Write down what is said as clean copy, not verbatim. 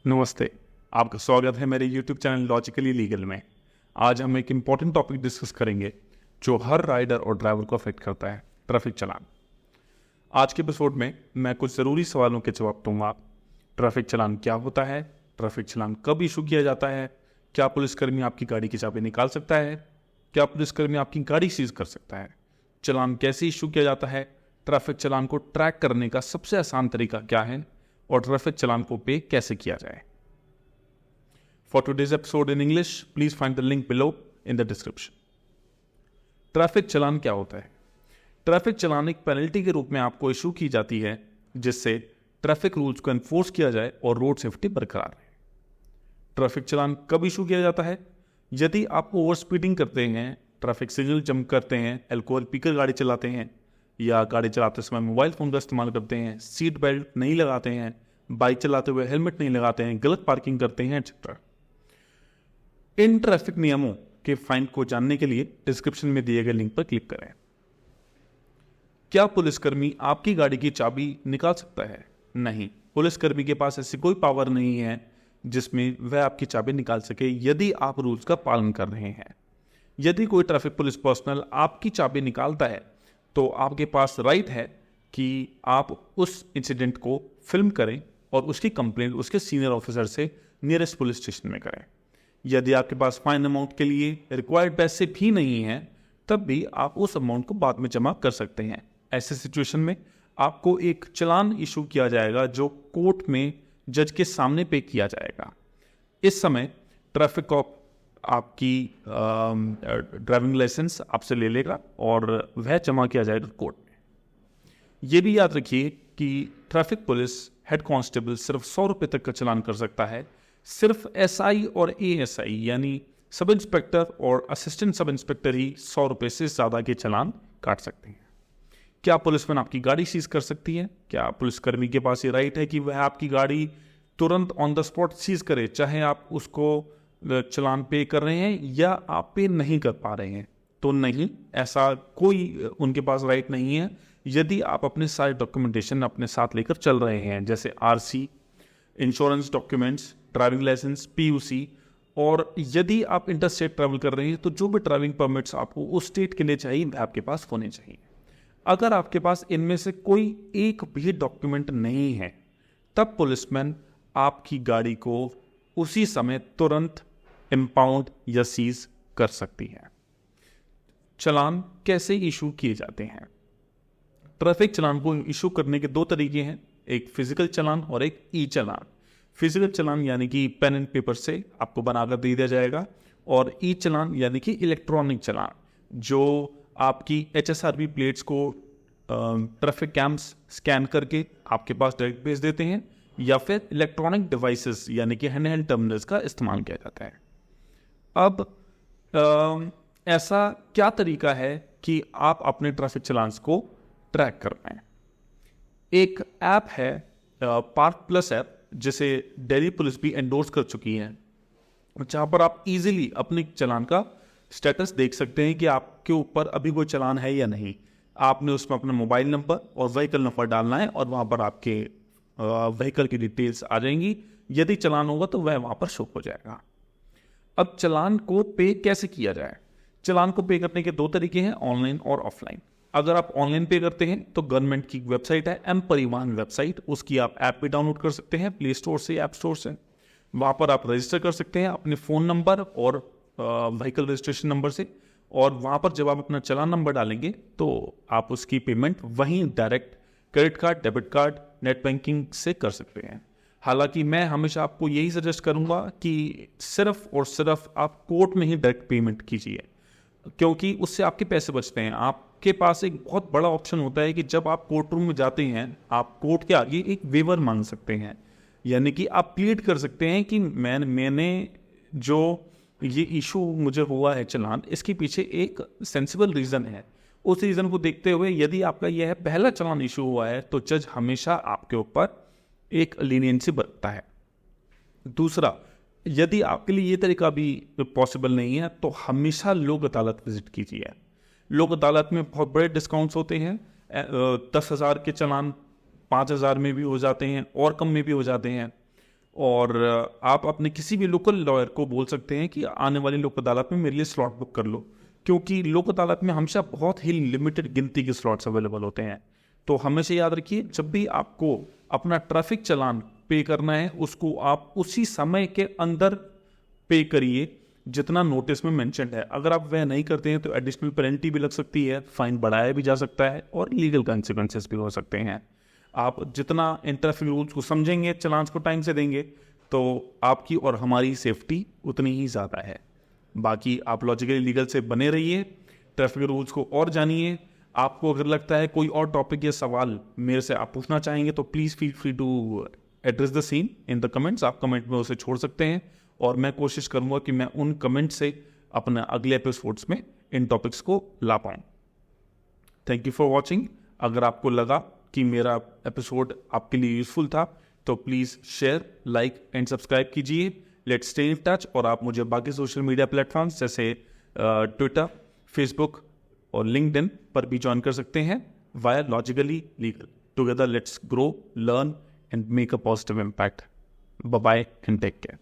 नमस्ते। आपका स्वागत है मेरे YouTube चैनल लॉजिकली लीगल में। आज हम एक इम्पॉर्टेंट टॉपिक डिस्कस करेंगे जो हर राइडर और ड्राइवर को अफेक्ट करता है, ट्रैफिक चालान। आज के एपिसोड में मैं कुछ ज़रूरी सवालों के जवाब दूंगा। ट्रैफिक चालान क्या होता है, ट्रैफिक चालान कब इशू किया जाता है, क्या पुलिसकर्मी आपकी गाड़ी की चाबी निकाल सकता है, क्या पुलिसकर्मी आपकी गाड़ी सीज कर सकता है, चालान कैसे इशू किया जाता है, ट्रैफिक चालान को ट्रैक करने का सबसे आसान तरीका क्या है और ट्रैफिक चालान को पे कैसे किया जाए। For today's episode in English, please find the link below in the description. Traffic challan क्या होता है? ट्रैफिक चालान एक पेनल्टी के रूप में आपको इशू की जाती है जिससे ट्रैफिक रूल्स को एनफोर्स किया जाए और रोड सेफ्टी बरकरार रहे। ट्रैफिक चालान कब इशू किया जाता है? यदि आप ओवर स्पीडिंग करते हैं, ट्रैफिक सिग्नल जंप करते हैं, अल्कोहल पीकर गाड़ी चलाते हैं या गाड़ी चलाते समय मोबाइल फ़ोन का इस्तेमाल करते हैं, सीट बेल्ट नहीं लगाते हैं, बाइक चलाते हुए हेलमेट नहीं लगाते हैं, गलत पार्किंग करते हैं, एक्सेट्रा। इन ट्रैफिक नियमों के फाइन को जानने के लिए डिस्क्रिप्शन में दिए गए लिंक पर क्लिक करें। क्या पुलिसकर्मी आपकी गाड़ी की चाबी निकाल सकता है? नहीं, पुलिसकर्मी के पास ऐसी कोई पावर नहीं है जिसमें वह आपकी चाबी निकाल सके यदि आप रूल्स का पालन कर रहे हैं। यदि कोई ट्रैफिक पुलिस पर्सनल आपकी चाबी निकालता है तो आपके पास राइट है कि आप उस इंसिडेंट को फिल्म करें और उसकी कंप्लेंट उसके सीनियर ऑफिसर से नियरेस्ट पुलिस स्टेशन में करें। यदि आपके पास फाइन अमाउंट के लिए रिक्वायर्ड पैसे भी नहीं हैं, तब भी आप उस अमाउंट को बाद में जमा कर सकते हैं। ऐसे सिचुएशन में आपको एक चालान इशू किया जाएगा जो कोर्ट में जज के सामने पे किया जाएगा। इस समय ट्रैफिक कॉप आपकी ड्राइविंग लाइसेंस आपसे ले लेगा और वह जमा किया जाएगा कोर्ट में। यह भी याद रखिए कि ट्रैफिक पुलिस हेड कांस्टेबल सिर्फ 100 रुपये तक का चालान कर सकता है। सिर्फ एसआई और एएसआई यानी सब इंस्पेक्टर और असिस्टेंट सब इंस्पेक्टर ही 100 रुपये से ज़्यादा के चालान काट सकते हैं। क्या पुलिसमैन आपकी गाड़ी सीज कर सकती है? क्या पुलिसकर्मी के पास ये राइट है कि वह आपकी गाड़ी तुरंत ऑन द स्पॉट सीज करे, चाहे आप उसको चालान पे कर रहे हैं या आप पे नहीं कर पा रहे हैं? तो नहीं, ऐसा कोई उनके पास राइट नहीं है। यदि आप अपने सारे डॉक्यूमेंटेशन अपने साथ लेकर चल रहे हैं, जैसे RC, insurance documents, driving licence, PUC, और यदि आप इंटर स्टेट ट्रैवल कर रहे हैं तो जो भी ड्राइविंग परमिट्स आपको उस स्टेट के लिए चाहिए वह आपके पास होने चाहिए। अगर आपके पास इनमें से कोई एक भी डॉक्यूमेंट नहीं है, तब पुलिसमैन आपकी गाड़ी को उसी समय तुरंत इम्पाउंड या सीज कर सकती है। चालान कैसे इशू किए जाते हैं? ट्रैफिक चालान को इशू करने के दो तरीके हैं, एक फिजिकल चालान और एक ई चालान। फिजिकल चालान यानी कि पेन एंड पेपर से आपको बनाकर दे दिया जाएगा, और ई चालान यानी कि इलेक्ट्रॉनिक चालान जो आपकी HSRB प्लेट्स को ट्रैफिक कैम्स स्कैन करके आपके पास डायरेक्ट भेज देते हैं, या फिर इलेक्ट्रॉनिक डिवाइसेस यानी कि हैंडहेल्ड टर्मिनल्स का इस्तेमाल किया जाता है। अब ऐसा क्या तरीका है कि आप अपने ट्रैफिक चालान्स को ट्रैक कर पाएं? एक ऐप है पार्क प्लस ऐप, जिसे दिल्ली पुलिस भी एंडोर्स कर चुकी है, जहां पर आप इजीली अपने चालान का स्टेटस देख सकते हैं कि आपके ऊपर अभी कोई चालान है या नहीं। आपने उसमें अपना मोबाइल नंबर और व्हीकल नंबर डालना है और वहां पर आपके व्हीकल की डिटेल्स आ जाएंगी। यदि चालान होगा तो वह वहां पर शो हो जाएगा। अब चालान को पे कैसे किया जाए? चालान को पे करने के दो तरीके हैं, ऑनलाइन और ऑफलाइन। अगर आप ऑनलाइन पे करते हैं तो गवर्नमेंट की वेबसाइट है एम परिवहन वेबसाइट, उसकी आप ऐप भी डाउनलोड कर सकते हैं प्ले स्टोर से, ऐप स्टोर से। वहां पर आप रजिस्टर कर सकते हैं अपने फ़ोन नंबर और व्हीकल रजिस्ट्रेशन नंबर से, और वहां पर जब आप अपना चालान नंबर डालेंगे तो आप उसकी पेमेंट वहीं direct credit card, debit card, net banking से कर सकते हैं। हालांकि मैं हमेशा आपको यही सजेस्ट करूंगा कि सिर्फ और सिर्फ आप कोर्ट में ही डायरेक्ट पेमेंट कीजिए, क्योंकि उससे आपके पैसे बचते हैं। आपके पास एक बहुत बड़ा ऑप्शन होता है कि जब आप कोर्ट रूम में जाते हैं, आप कोर्ट के आगे एक वेवर मांग सकते हैं, यानी कि आप प्लीड कर सकते हैं कि मैंने जो ये इशू मुझे हुआ है चालान, इसके पीछे एक सेंसिबल रीज़न है। उस रीज़न को देखते हुए यदि आपका यह पहला चालान इशू हुआ है तो जज हमेशा आपके ऊपर एक लीनियंसी बरतता है। दूसरा, यदि आपके लिए ये तरीका भी पॉसिबल नहीं है तो हमेशा लोक अदालत विजिट कीजिए। लोक अदालत में बहुत बड़े डिस्काउंट्स होते हैं। 10,000 के चालान 5,000 में भी हो जाते हैं और कम में भी हो जाते हैं। और आप अपने किसी भी लोकल लॉयर को बोल सकते हैं कि आने वाली लोक अदालत में मेरे लिए स्लॉट बुक कर लो, क्योंकि लोक अदालत में हमेशा बहुत ही लिमिटेड गिनती के स्लॉट्स अवेलेबल होते हैं। तो हमेशा याद रखिए, जब भी आपको अपना ट्रैफिक चालान पे करना है उसको आप उसी समय के अंदर पे करिए जितना नोटिस में मेंशन्ड है। अगर आप वह नहीं करते हैं तो एडिशनल पेनल्टी भी लग सकती है, फाइन बढ़ाया भी जा सकता है और लीगल कॉन्सिक्वेंसेस भी हो सकते हैं। आप जितना इन ट्रैफिक रूल्स को समझेंगे, चालान को टाइम से देंगे, तो आपकी और हमारी सेफ्टी उतनी ही ज़्यादा है। बाकी आप लॉजिकली लीगल से बने रहिए, ट्रैफिक रूल्स को और जानिए। आपको अगर लगता है कोई और टॉपिक या सवाल मेरे से आप पूछना चाहेंगे तो please feel free to address the same in the comments. आप कमेंट में उसे छोड़ सकते हैं और मैं कोशिश करूंगा कि मैं उन कमेंट से अपने अगले एपिसोड्स में इन टॉपिक्स को ला पाऊँ। Thank you for watching. अगर आपको लगा कि मेरा एपिसोड आपके लिए यूजफुल था तो please share, like and subscribe कीजिए। Let's stay in touch. और आप मुझे बाकी सोशल मीडिया प्लेटफॉर्म्स जैसे ट्विटर, फेसबुक और लिंक्डइन पर भी ज्वाइन कर सकते हैं via Logically Legal. Together let's grow, learn and make a positive impact. Bye bye and take care.